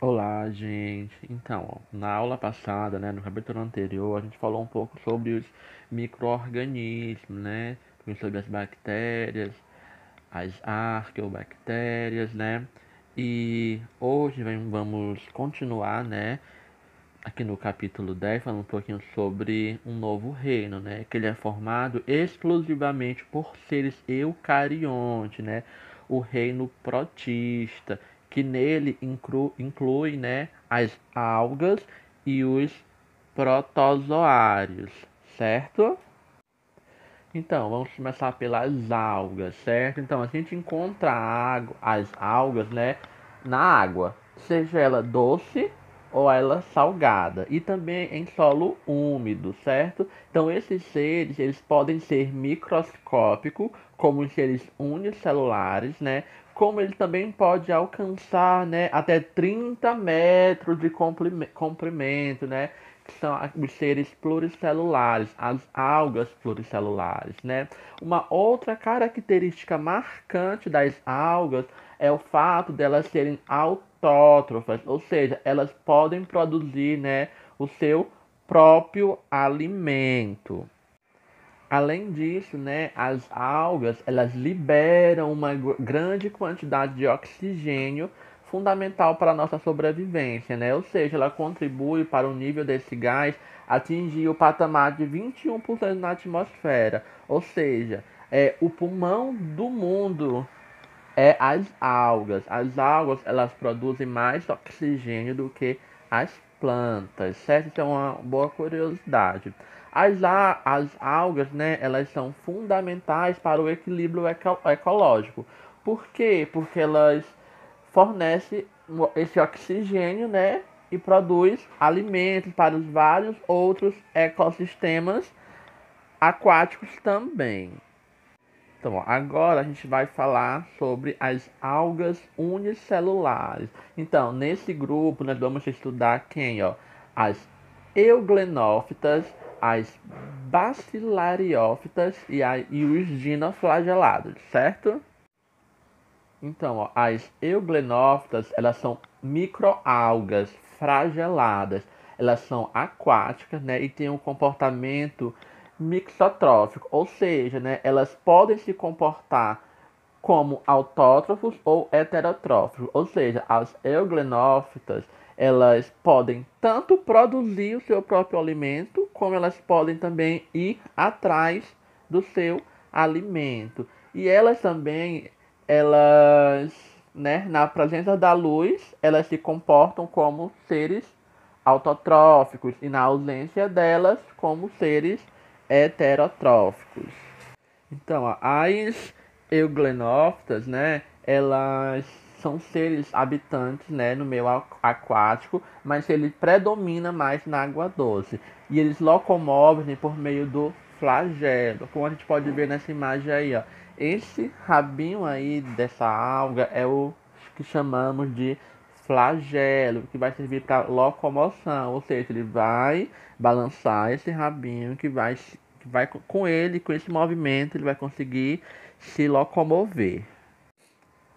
Olá, gente. Então, ó, na aula passada, né, no capítulo anterior, a gente falou um pouco sobre os micro-organismos, né, sobre as bactérias, as arqueobactérias, né, e hoje vamos continuar, né, aqui no capítulo 10, falando um pouquinho sobre um novo reino, né, que ele é formado exclusivamente por seres eucariontes, né, o reino protista, que nele inclui, né, as algas e os protozoários, certo? Então, vamos começar pelas algas, certo? Então, a gente encontra as algas, né, na água, seja ela doce ou ela salgada, e também em solo úmido, certo? Então, esses seres, eles podem ser microscópicos, como os seres unicelulares, né? Como ele também pode alcançar, né, até 30 metros de comprimento, né? Que são os seres pluricelulares, as algas pluricelulares, né? Uma outra característica marcante das algas é o fato delas serem autótrofas, ou seja, elas podem produzir, né, o seu próprio alimento. Além disso, né, as algas elas liberam uma grande quantidade de oxigênio fundamental para a nossa sobrevivência, né? Ou seja, ela contribui para o nível desse gás atingir o patamar de 21% na atmosfera. Ou seja, o pulmão do mundo é as algas. As algas elas produzem mais oxigênio do que as plantas, certo? Então é uma boa curiosidade. As algas, né, elas são fundamentais para o equilíbrio ecológico. Por quê? Porque elas fornecem esse oxigênio, né, e produz alimentos para os vários outros ecossistemas aquáticos também. Então, ó, agora a gente vai falar sobre as algas unicelulares. Então, nesse grupo nós vamos estudar quem, ó? As euglenófitas, as bacilariófitas e os dinoflagelados, certo? Então, ó, as euglenófitas, elas são microalgas flageladas. Elas são aquáticas, né, e têm um comportamento mixotrófico, ou seja, né, elas podem se comportar como autótrofos ou heterotróficos, ou seja, as euglenófitas, elas podem tanto produzir o seu próprio alimento, como elas podem também ir atrás do seu alimento. E elas também, elas, né, na presença da luz, elas se comportam como seres autotróficos e na ausência delas, como seres heterotróficos. Então, as euglenófitas, né, elas são seres habitantes, né, no meio aquático, mas ele predomina mais na água doce. E eles locomovem por meio do flagelo, como a gente pode ver nessa imagem aí, ó. Esse rabinho aí dessa alga é o que chamamos de flagelo, que vai servir para locomoção, ou seja, ele vai balançar esse rabinho que vai com ele, com esse movimento, ele vai conseguir se locomover.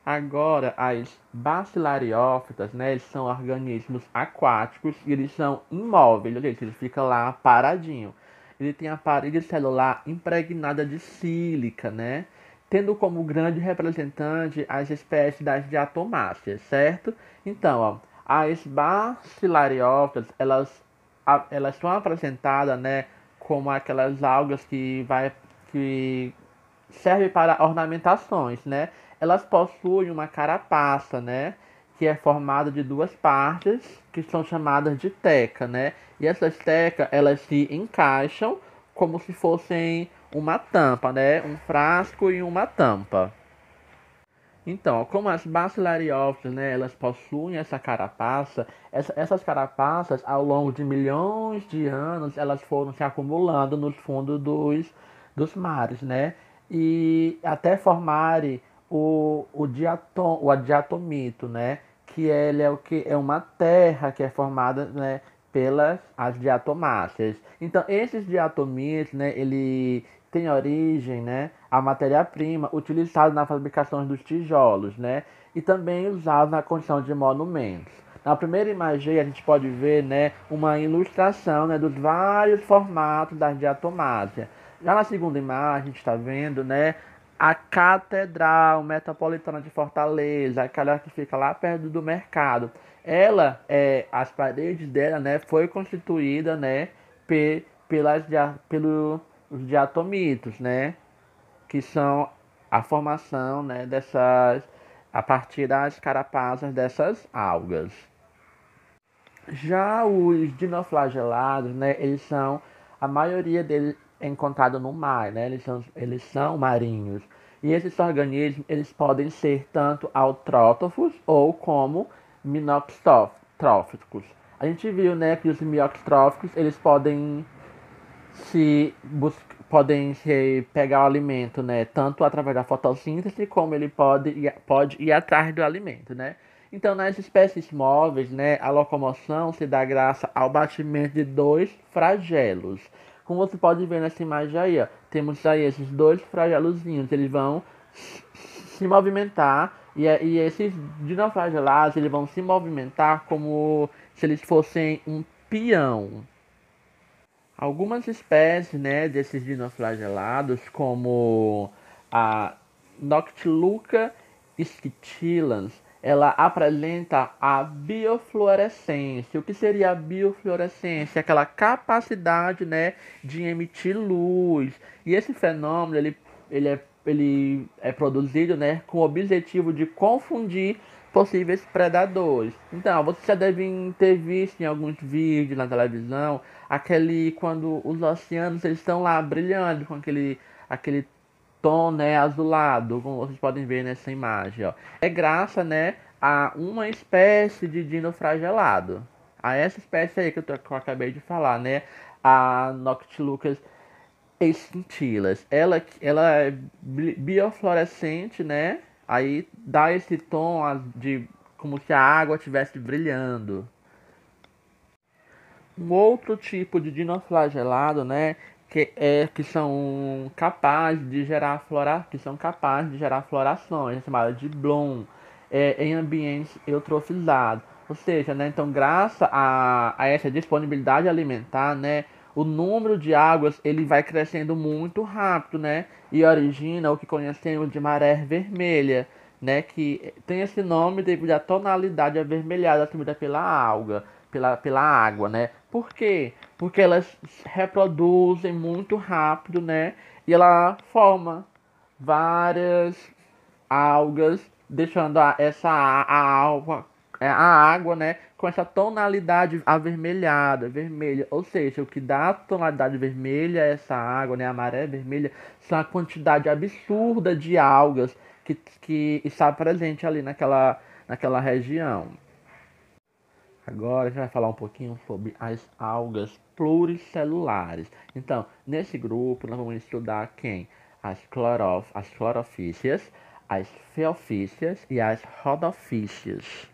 Agora, as bacilariófitas, né, eles são organismos aquáticos e eles são imóveis, ou seja, ele fica lá paradinho. Ele tem a parede celular impregnada de sílica, né, tendo como grande representante as espécies das diatomáceas, certo? Então, ó, as bacilariófitas, elas são apresentadas, né, como aquelas algas que serve para ornamentações, né? Elas possuem uma carapaça, né? Que é formada de duas partes, que são chamadas de teca, né? E essas tecas, elas se encaixam como se fossem uma tampa, né? Um frasco e uma tampa. Então, como as bacilariófitas, né, elas possuem essa carapaça, essas carapaças, ao longo de milhões de anos, elas foram se acumulando nos fundos dos mares, né? E até formarem o diatomito, né? Que ele é o que é uma terra que é formada, né, pelas as diatomáceas. Então, esses diatomitos, né, ele tem origem, né, a matéria-prima utilizada na fabricação dos tijolos, né, e também usado na construção de monumentos. Na primeira imagem a gente pode ver, né, uma ilustração, né, dos vários formatos da diatomácea. Já na segunda imagem a gente está vendo, né, a Catedral Metropolitana de Fortaleza, aquela que fica lá perto do mercado. As paredes dela, né, foi constituída, né, pelos diatomitos, né, que são a formação, né, a partir das carapaças dessas algas. Já os dinoflagelados, né, a maioria deles é encontrado no mar, né, eles são marinhos. E esses organismos, eles podem ser tanto autrótrofos ou como minoxtróficos. A gente viu, né, que os mioxtróficos, eles podem se pegar o alimento, né, tanto através da fotossíntese, como ele pode ir atrás do alimento, né. Então, nas espécies móveis, né, a locomoção se dá graças ao batimento de dois flagelos. Como você pode ver nessa imagem aí, ó, temos aí esses dois flagelozinhos, eles vão se movimentar e esses dinoflagelados, eles vão se movimentar como se eles fossem um peão. Algumas espécies, né, desses dinoflagelados, como a Noctiluca scitilans, ela apresenta a biofluorescência. O que seria a biofluorescência? Aquela capacidade, né, de emitir luz. E esse fenômeno, ele é produzido, né, com o objetivo de confundir possíveis predadores. Então, vocês já devem ter visto em alguns vídeos na televisão quando os oceanos eles estão lá brilhando com aquele tom, né, azulado, como vocês podem ver nessa imagem, ó. É graças, né, a uma espécie de dinoflagelado. A essa espécie aí que eu acabei de falar, né, a Noctilucas esquintilas. Ela é biofluorescente, né? Aí dá esse tom de como se a água estivesse brilhando. Um outro tipo de dinoflagelado, né, que são capazes de gerar florações, é chamada de bloom, em ambientes eutrofizados. Ou seja, né, então graças a essa disponibilidade alimentar, né, o número de águas ele vai crescendo muito rápido, né, e origina o que conhecemos de maré vermelha, né, que tem esse nome devido à tonalidade avermelhada assumida pela água, né? Por quê? Porque elas reproduzem muito rápido, né? E ela forma várias algas, deixando a água, né, com essa tonalidade avermelhada, vermelha. Ou seja, o que dá a tonalidade vermelha a essa água, né, a maré vermelha, são a quantidade absurda de algas que está presente ali naquela região. Agora a gente vai falar um pouquinho sobre as algas pluricelulares. Então, nesse grupo nós vamos estudar quem? As clorofícias, as feofícias e as rodofícias.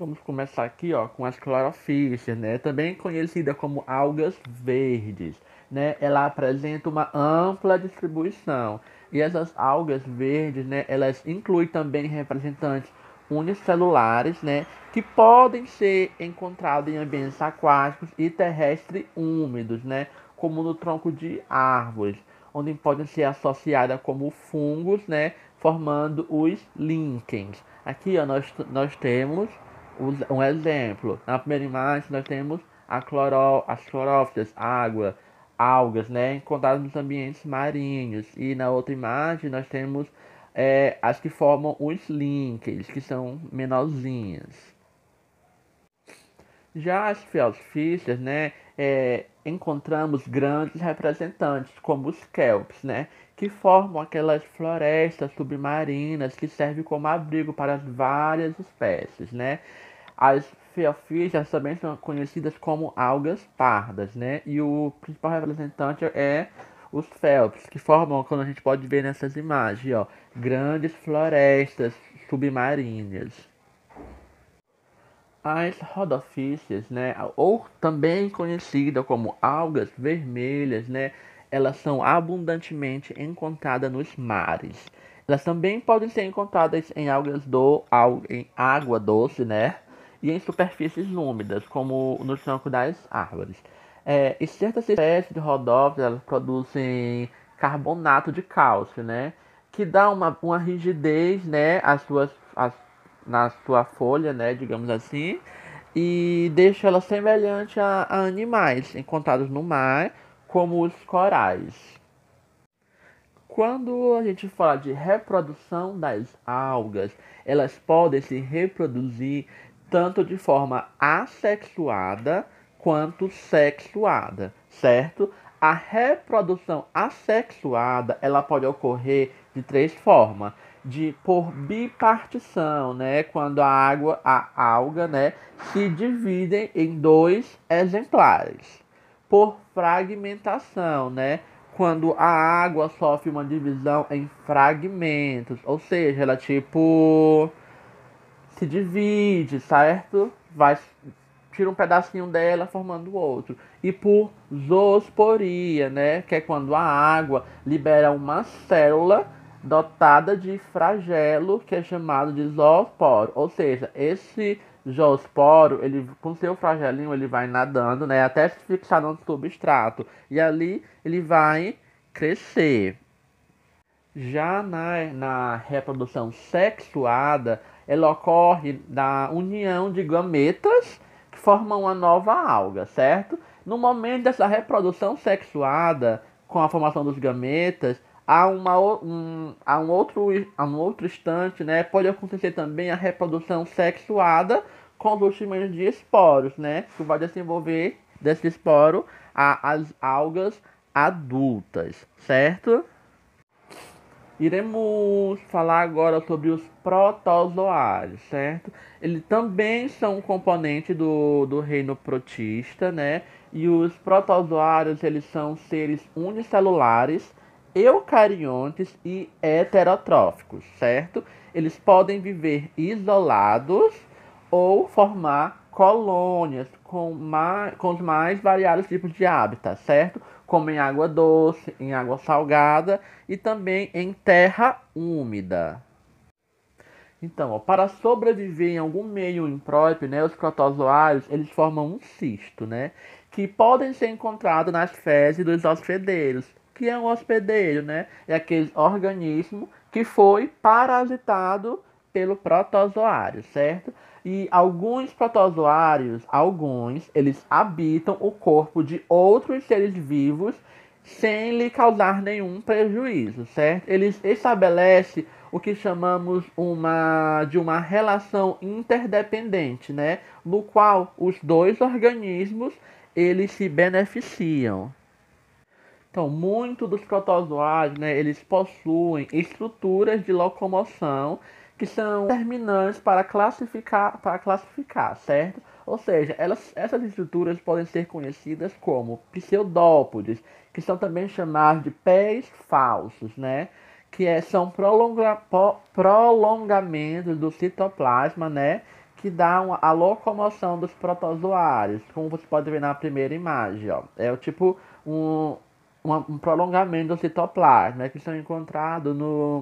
Vamos começar aqui, ó, com as clorofícias, né? Também conhecida como algas verdes, né? Ela apresenta uma ampla distribuição. E essas algas verdes, né, elas incluem também representantes unicelulares, né, que podem ser encontrados em ambientes aquáticos e terrestres úmidos, né, como no tronco de árvores, onde podem ser associadas como fungos, né, formando os líquens. Aqui, ó, nós temos um exemplo. Na primeira imagem nós temos as clorófitas, água, algas, né, encontradas nos ambientes marinhos. E na outra imagem nós temos as que formam os líquens, que são menorzinhas. Já as felfícias, né, encontramos grandes representantes, como os kelps, né, que formam aquelas florestas submarinas que servem como abrigo para as várias espécies, né. As feofícias também são conhecidas como algas pardas, né, e o principal representante é os felps, que formam, como a gente pode ver nessas imagens, ó, grandes florestas submarinas. As rodofícias, né, ou também conhecida como algas vermelhas, né, elas são abundantemente encontradas nos mares. Elas também podem ser encontradas em em água doce, né, e em superfícies úmidas, como no tronco das árvores. E certas espécies de rodófilos elas produzem carbonato de cálcio, né? Que dá uma rigidez, né, na sua folha, né, digamos assim, e deixa ela semelhante a animais encontrados no mar, como os corais. Quando a gente fala de reprodução das algas, elas podem se reproduzir tanto de forma assexuada quanto sexuada, certo? A reprodução assexuada, ela pode ocorrer de três formas: de por bipartição, né, quando a alga, né, se dividem em dois exemplares; por fragmentação, né, quando a água sofre uma divisão em fragmentos, ou seja, ela tipo se divide, certo? Tira um pedacinho dela formando outro. E por zoosporia, né, que é quando a água libera uma célula dotada de flagelo, que é chamado de zoosporo. Ou seja, esse zoosporo, ele com seu flagelinho, ele vai nadando, né, até se fixar no substrato. E ali ele vai crescer. Já na reprodução sexuada, ela ocorre da união de gametas que formam uma nova alga, certo? No momento dessa reprodução sexuada, com a formação dos gametas, há um outro instante, né? Pode acontecer também a reprodução sexuada com os surgimento de esporos, né? Que vai desenvolver desse esporo as algas adultas, certo? Iremos falar agora sobre os protozoários, certo? Eles também são um componente do reino protista, né? E os protozoários, eles são seres unicelulares, eucariontes e heterotróficos, certo? Eles podem viver isolados ou formar colônias com os mais variados tipos de hábitat, certo? Como em água doce, em água salgada e também em terra úmida. Então, ó, para sobreviver em algum meio impróprio, né, os protozoários eles formam um cisto, né, que podem ser encontrados nas fezes dos hospedeiros. Que é um hospedeiro, né? É aquele organismo que foi parasitado pelo protozoário, certo? E alguns protozoários, eles habitam o corpo de outros seres vivos sem lhe causar nenhum prejuízo, certo? Eles estabelecem o que chamamos de uma relação interdependente, né? No qual os dois organismos eles se beneficiam. Então, muitos dos protozoários, né, eles possuem estruturas de locomoção que são determinantes para classificar, certo? Ou seja, essas estruturas podem ser conhecidas como pseudópodes, que são também chamados de pés falsos, né? São prolongamentos do citoplasma, né? Que dão a locomoção dos protozoários, como você pode ver na primeira imagem, ó. É o tipo um, um prolongamento do citoplasma, né, que são encontrados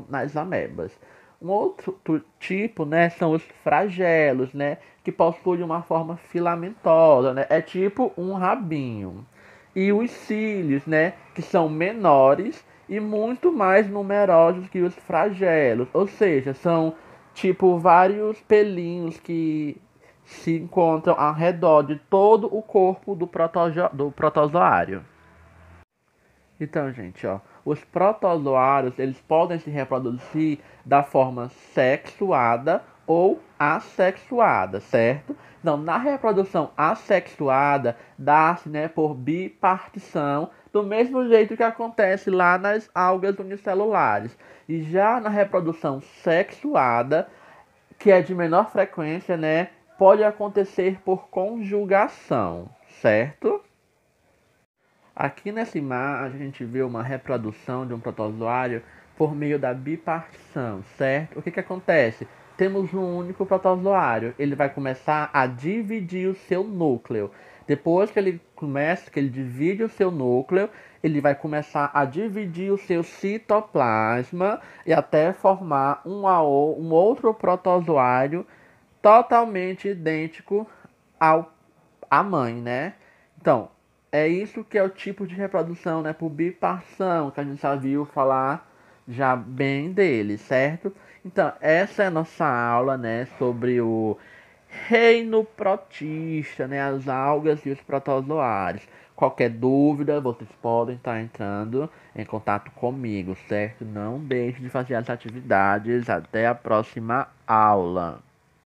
nas amebas. Um outro tipo, né, são os flagelos, né, que possuem uma forma filamentosa, né, é tipo um rabinho. E os cílios, né, que são menores e muito mais numerosos que os flagelos, ou seja, são tipo vários pelinhos que se encontram ao redor de todo o corpo do protozoário. Então, gente, ó, os protozoários, eles podem se reproduzir da forma sexuada ou assexuada, certo? Então, na reprodução assexuada, dá-se, né, por bipartição, do mesmo jeito que acontece lá nas algas unicelulares. E já na reprodução sexuada, que é de menor frequência, né, pode acontecer por conjugação, certo? Aqui nessa imagem a gente vê uma reprodução de um protozoário por meio da bipartição, certo? O que acontece? Temos um único protozoário, ele vai começar a dividir o seu núcleo. Depois que ele divide o seu núcleo, ele vai começar a dividir o seu citoplasma e até formar um outro protozoário totalmente idêntico ao à mãe, né? Então, é isso que é o tipo de reprodução, né, por bipartição, que a gente já viu falar já bem dele, certo? Então, essa é a nossa aula, né, sobre o reino protista, né, as algas e os protozoários. Qualquer dúvida, vocês podem estar entrando em contato comigo, certo? Não deixe de fazer as atividades. Até a próxima aula.